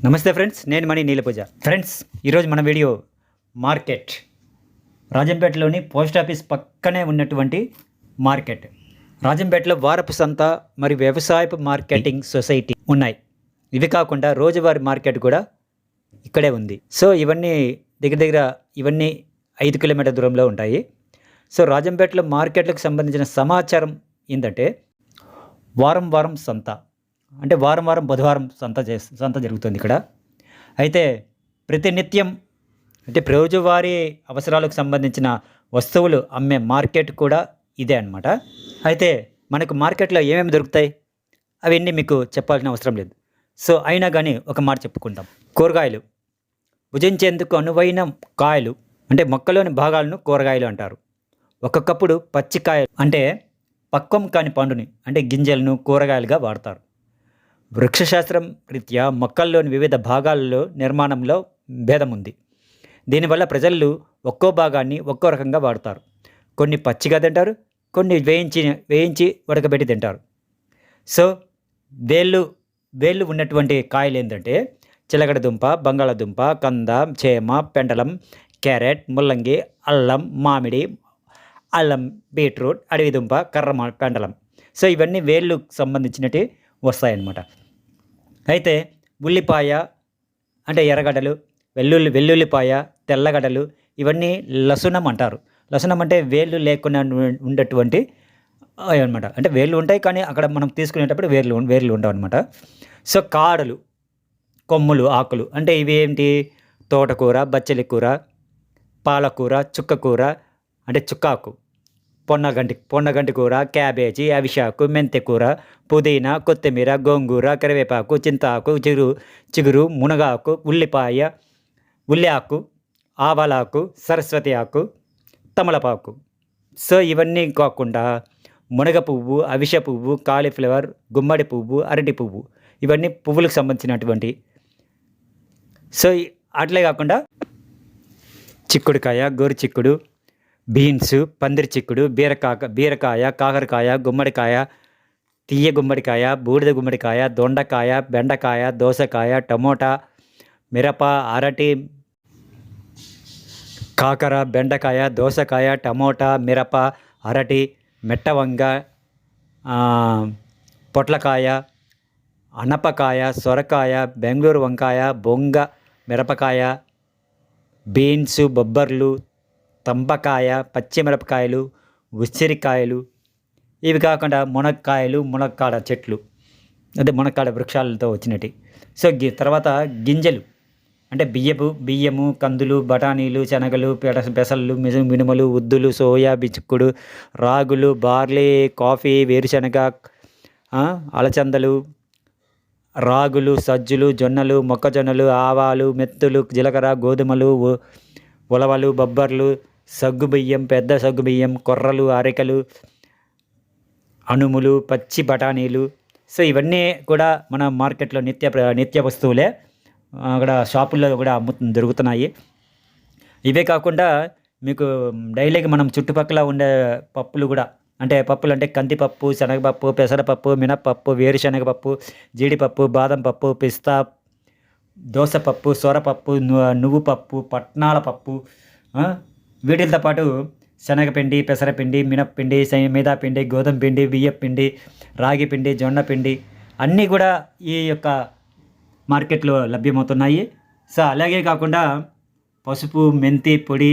నమస్తే ఫ్రెండ్స్, నేను మణి నీలపూజ. ఫ్రెండ్స్, ఈరోజు మన వీడియో మార్కెట్ రాజంపేటలోని పోస్ట్ ఆఫీస్ పక్కనే ఉన్నటువంటి మార్కెట్. రాజంపేటలో వారపు సంత మరియు వ్యవసాయపు మార్కెటింగ్ సొసైటీ ఉన్నాయి. ఇవి కాకుండా రోజువారీ మార్కెట్ కూడా ఇక్కడే ఉంది. సో ఇవన్నీ దగ్గర ఇవన్నీ 5 కిలోమీటర్ల దూరంలో ఉంటాయి. సో రాజంపేటలో మార్కెట్లకు సంబంధించిన సమాచారం ఏంటంటే వారం సంత, అంటే వారం బుధవారం సంత జరుగుతుంది ఇక్కడ. అయితే ప్రతినిత్యం అంటే రోజువారీ అవసరాలకు సంబంధించిన వస్తువులు అమ్మే మార్కెట్ కూడా ఇదే అన్నమాట. అయితే మనకు మార్కెట్లో ఏమేమి దొరుకుతాయి అవన్నీ మీకు చెప్పాల్సిన అవసరం లేదు. సో అయినా కానీ ఒక మాట చెప్పుకుంటాం. కూరగాయలు, భుజించేందుకు అనువైన కాయలు అంటే మొక్కలోని భాగాలను కూరగాయలు అంటారు. ఒక్కొక్కప్పుడు పచ్చికాయలు అంటే పక్వం కాని పండుని అంటే గింజలను కూరగాయలుగా వాడతారు. వృక్షశాస్త్రం రీత్యా మొక్కల్లోని వివిధ భాగాల్లో నిర్మాణంలో భేదం ఉంది. దీనివల్ల ప్రజలు ఒక్కో భాగాన్ని ఒక్కో రకంగా వాడతారు. కొన్ని పచ్చిగా తింటారు, కొన్ని వేయించి ఉడకబెట్టి తింటారు. సో వేళ్ళు ఉన్నటువంటి కాయలు ఏంటంటే చిలకడ దుంప, బంగాళాదుంప, కంద, చేమ, పెండలం, క్యారెట్, ముల్లంగి, అల్లం, మామిడి, బీట్రూట్, అడవి దుంప, కర్ర పెండలం. సో ఇవన్నీ వేళ్ళు సంబంధించినవి వస్తాయన్నమాట. అయితే ఉల్లిపాయ అంటే ఎర్రగడ్డలు, వెల్లుల్లిపాయ, తెల్లగడ్డలు ఇవన్నీ లసునం అంటారు. లసునం అంటే వేళ్ళు లేకుండా ఉండేటువంటి అనమాట. అంటే వేళ్ళు ఉంటాయి కానీ అక్కడ మనం తీసుకునేటప్పుడు వేర్లు ఉండవు అనమాట. సో కాడలు, కొమ్ములు, ఆకులు అంటే ఇవి ఏంటి? తోటకూర, బచ్చలి కూర, పాలకూర, చుక్కకూర అంటే చుక్కాకు, పొన్నగంటి కూర, క్యాబేజీ, అవిశాకు, మెంతె కూర, పుదీనా, కొత్తిమీర, గోంగూర, కరివేపాకు, చింతాకు, చిగురు, మునగాకు, ఉల్లి ఆకు, ఆవాలాకు, సరస్వతి ఆకు, తమలపాకు. సో ఇవన్నీ కాకుండా మునగ పువ్వు, అవిశ పువ్వు, కాలీఫ్లవర్, గుమ్మడి పువ్వు, అరటి పువ్వు ఇవన్నీ పువ్వులకు సంబంధించినటువంటి. సో అట్లే కాకుండా చిక్కుడుకాయ, గోరు చిక్కుడు, బీన్స్, పందిరి చిక్కుడు, బీరకాయ, కాకరకాయ, గుమ్మడికాయ, తీయ గుమ్మడికాయ, బూడిద గుమ్మడికాయ, దొండకాయ, బెండకాయ, దోసకాయ, టమోటా, మిరప, అరటి, కాకర, బెండకాయ, దోసకాయ, టమోటా, మిరప, అరటి, మెట్టవంగ, పొట్లకాయ, అనపకాయ, సొరకాయ, బెంగళూరు వంకాయ, బొంగ మిరపకాయ, బీన్స్, బొబ్బర్లు, తంబకాయ, పచ్చిమిరపకాయలు, ఉసిరికాయలు. ఇవి కాకుండా మునక్కాడ చెట్లు అంటే మునక్కాడ వృక్షాలతో వచ్చినవి. సో తర్వాత గింజలు అంటే బియ్యము, కందులు, బఠానీలు, శనగలు, పెసళ్ళు, మినుములు, ఉద్దులు, సోయా, బిచ్చుకుడు, రాగులు, బార్లీ, కాఫీ, వేరుశనగ, అలచందలు, రాగులు, సజ్జలు, జొన్నలు, మొక్కజొన్నలు, ఆవాలు, మెత్తులు, జీలకర్ర, గోధుమలు, ఉలవలు, బొబ్బర్లు, సగ్గుబియ్యం, పెద్ద సగ్గుబియ్యం, కొర్రలు, అరికలు, అనుములు, పచ్చి బఠానీలు. సో ఇవన్నీ కూడా మన మార్కెట్లో నిత్య వస్తువులే. అక్కడ షాపుల్లో కూడా దొరుకుతున్నాయి. ఇవే కాకుండా మీకు డైలీకి మనం చుట్టుపక్కల ఉండే పప్పులు కూడా అంటే కందిపప్పు, శనగపప్పు, పెసరపప్పు, మినప్పప్పు, వేరుశనగపప్పు, జీడిపప్పు, బాదం పప్పు, పిస్తా, దోసపప్పు, సొరపప్పు, నువ్వుపప్పు, పట్నాల పప్పు, వీటితో పాటు శనగపిండి, పెసరపిండి, మినప్పిండి, మైదా పిండి, గోధుమ పిండి, బియ్యం పిండి, రాగి పిండి, జొన్న పిండి అన్నీ కూడా ఈ యొక్క మార్కెట్లో లభ్యమవుతున్నాయి. సో అలాగే కాకుండా పసుపు, మెంతి పొడి,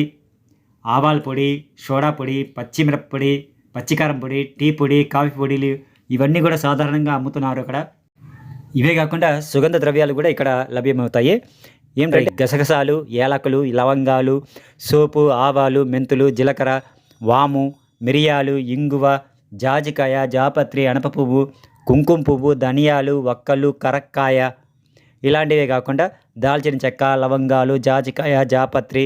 ఆవాల పొడి, సోడా పొడి, పచ్చిమిరప్పొడి, పచ్చికారం పొడి, టీ పొడి, కాఫీ పొడిలు ఇవన్నీ కూడా సాధారణంగా అమ్ముతున్నారు అక్కడ. ఇవే కాకుండా సుగంధ ద్రవ్యాలు కూడా ఇక్కడ లభ్యమవుతాయి. ఏంటంటే గసగసాలు, ఏలకులు, లవంగాలు, సోపు, ఆవాలు, మెంతులు, జీలకర్ర, వాము, మిరియాలు, ఇంగువ, జాజికాయ, జాపత్రి, అనప పువ్వు, కుంకుమ పువ్వు, ధనియాలు, వక్కలు, కరక్కాయ ఇలాంటివే కాకుండా దాల్చిన చెక్క, లవంగాలు, జాజికాయ, జాపత్రి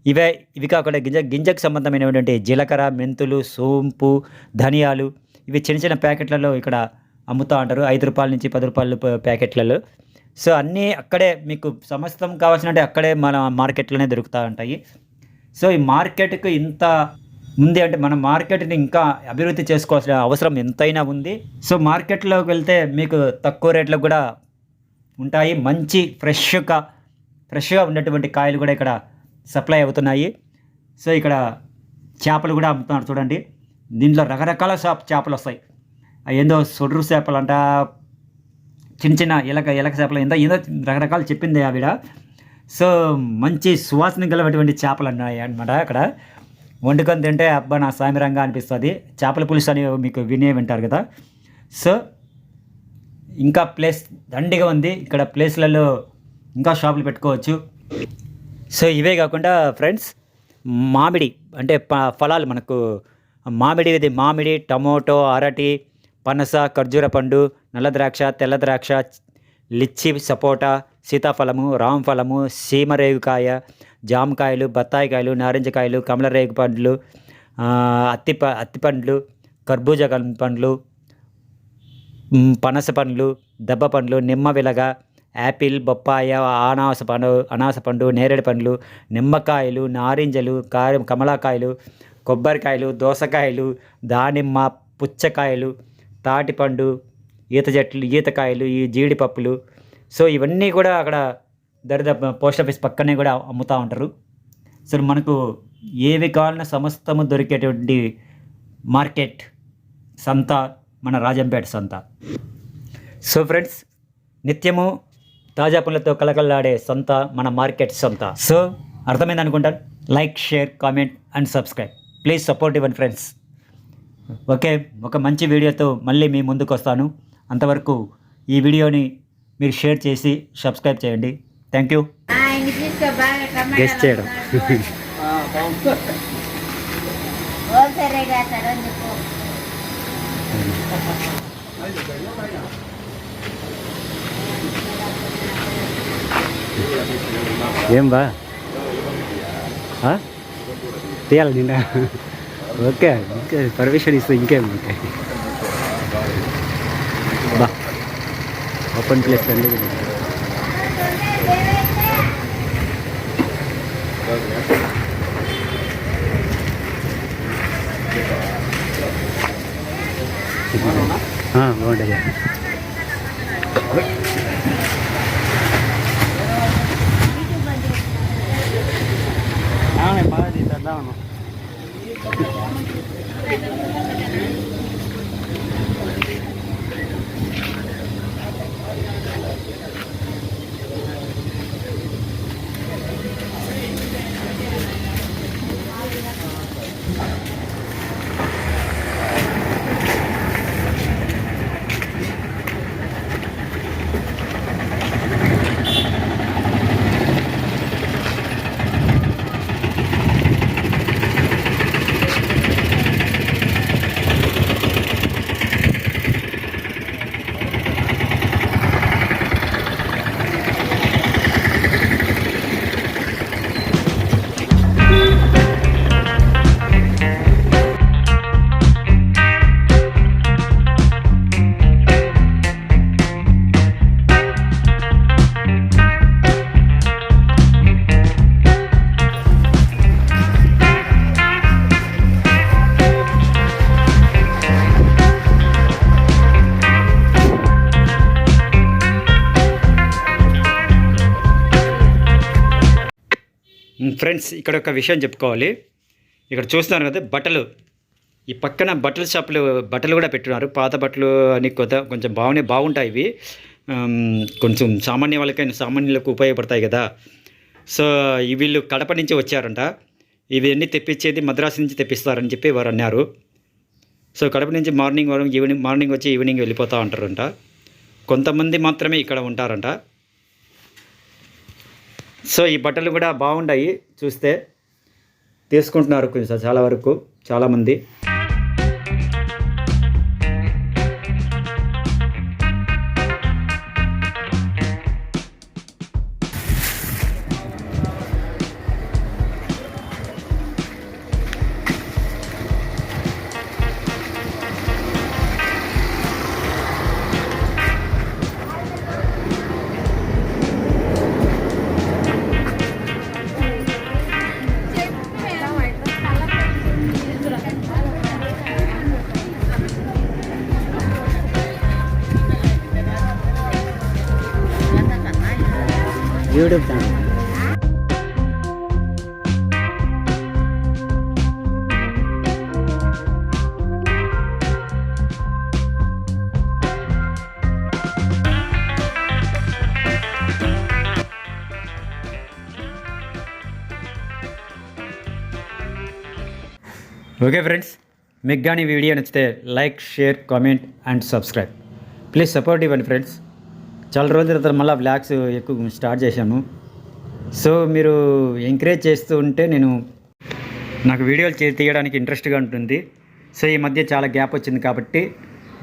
ఇవి కాకుండా గింజకు సంబంధమైనటువంటి జీలకర్ర, మెంతులు, సోంపు, ధనియాలు ఇవి చిన్న ప్యాకెట్లలో ఇక్కడ అమ్ముతూ ఉంటారు. 5 రూపాయల నుంచి 10 రూపాయల ప్యాకెట్లలో. సో అన్నీ అక్కడే మీకు సమస్తం కావాల్సినట్టు అక్కడే మన మార్కెట్లోనే దొరుకుతూ ఉంటాయి. సో ఈ మార్కెట్కి ఇంత ఉంది అంటే మనం మార్కెట్ని ఇంకా అభివృద్ధి చేసుకోవాల్సిన అవసరం ఎంతైనా ఉంది. సో మార్కెట్లోకి వెళ్తే మీకు తక్కువ రేట్లకు కూడా ఉంటాయి. మంచి ఫ్రెష్గా ఉన్నటువంటి కాయలు కూడా ఇక్కడ సప్లై అవుతున్నాయి. సో ఇక్కడ చేపలు కూడా అమ్ముతున్నారు చూడండి. దీంట్లో రకరకాల చేపలు వస్తాయి. ఏందో సొడ్రు చేపలు అంట, చిన్న చిన్న ఎలక చేపలు ఏదో రకరకాలు చెప్పింది ఆవిడ. సో మంచి సువాసన గలటువంటి చేపలు ఉన్నాయి అన్నమాట. అక్కడ వండుకొని తింటే అబ్బా నా సామిరంగా అనిపిస్తుంది. చేపల పులుసు అని మీకు వింటారు కదా. సో ఇంకా ప్లేస్ దండిగా ఉంది. ఇక్కడ ప్లేస్లలో ఇంకా షాపులు పెట్టుకోవచ్చు. సో ఇవే కాకుండా ఫ్రెండ్స్, మామిడి అంటే ఫలాలు మనకు మామిడి, టమోటో, అరటి, పనస, ఖర్జూర పండు, నల్ల ద్రాక్ష, తెల్ల ద్రాక్ష, లిచ్చి, సపోటా, సీతాఫలము, రామఫలము, సీమరేగుకాయ, జామకాయలు, బత్తాయికాయలు, నారింజకాయలు, కమలరేగు పండ్లు, అత్తి పండ్లు, కర్బూజా పండ్లు, పనస పండ్లు, దెబ్బ పండ్లు, నిమ్మ వెలగ, యాపిల్, బొప్పాయ, అనాస పండు, నేరేడు పండ్లు, నిమ్మకాయలు, నారింజలు, కమలాకాయలు, కొబ్బరికాయలు, దోసకాయలు, దానిమ్మ, పుచ్చకాయలు, తాటిపండు, ఈతకాయలు, ఈ జీడిపప్పులు. సో ఇవన్నీ కూడా అక్కడ పోస్ట్ ఆఫీస్ పక్కనే కూడా అమ్ముతూ ఉంటారు. సో మనకు ఏవి కావాలన్నా సమస్తము దొరికేటువంటి మార్కెట్ సంత మన రాజంపేట సంత. సో ఫ్రెండ్స్, నిత్యము తాజా పనులతో కలకలాడే సంత మన మార్కెట్ సంత. సో అర్థమైంది అనుకుంటాను. Like, share, comment and subscribe. Please support your friends. Okay, ఒక మంచి వీడియోతో మళ్ళీ మీ ముందుకు వస్తాను. అంతవరకు ఈ వీడియోని మీరు షేర్ చేసి సబ్స్క్రైబ్ చేయండి. Thank you. గెస్ట్ చేయడం ఏం బా తీయాలి నిన్న. ఓకే, ఇంకా పర్మిషన్ ఇస్తే ఇంకేం. ఓకే బా ఓపెన్ ప్లేస్ అండి. బాగుంటుంది. బాగా తీద్దామను. ఫ్రెండ్స్, ఇక్కడ ఒక విషయం చెప్పుకోవాలి. ఇక్కడ చూస్తున్నారు కదా ఈ పక్కన బట్టల షాపులు బట్టలు కూడా పెట్టున్నారు. పాత బట్టలు అని కొంచెం బాగుంటాయి ఇవి. కొంచెం సామాన్యులకు ఉపయోగపడతాయి కదా. సో వీళ్ళు కడప నుంచి వచ్చారంట. ఇవన్నీ తెప్పించేది మద్రాసు నుంచి తెప్పిస్తారని చెప్పి వారు అన్నారు. సో కడప నుంచి మార్నింగ్ వచ్చి ఈవినింగ్ వెళ్ళిపోతూ ఉంటారంట. కొంతమంది మాత్రమే ఇక్కడ ఉంటారంట. సో ఈ బట్టలు కూడా బాగుంటాయి, చూస్తే తీసుకుంటున్నారు కొంచెం చాలా వరకు చాలామంది. YouTube channel. ఓకే ఫ్రెండ్స్, మీకు కానీ వీడియో నచ్చితే like, share, comment and subscribe. Please support ఇవ్వండి ఫ్రెండ్స్. చాలా రోజుల తర్వాత మళ్ళీ వ్లాగ్స్ ఎక్కువ స్టార్ట్ చేశాను. సో మీరు ఎంకరేజ్ చేస్తూ ఉంటే నాకు వీడియోలు తీయడానికి ఇంట్రెస్ట్గా ఉంటుంది. సో ఈ మధ్య చాలా గ్యాప్ వచ్చింది కాబట్టి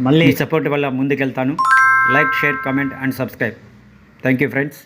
మళ్ళీ సపోర్ట్ వల్ల ముందుకెళ్తాను. Like, share, comment and subscribe. Thank you friends.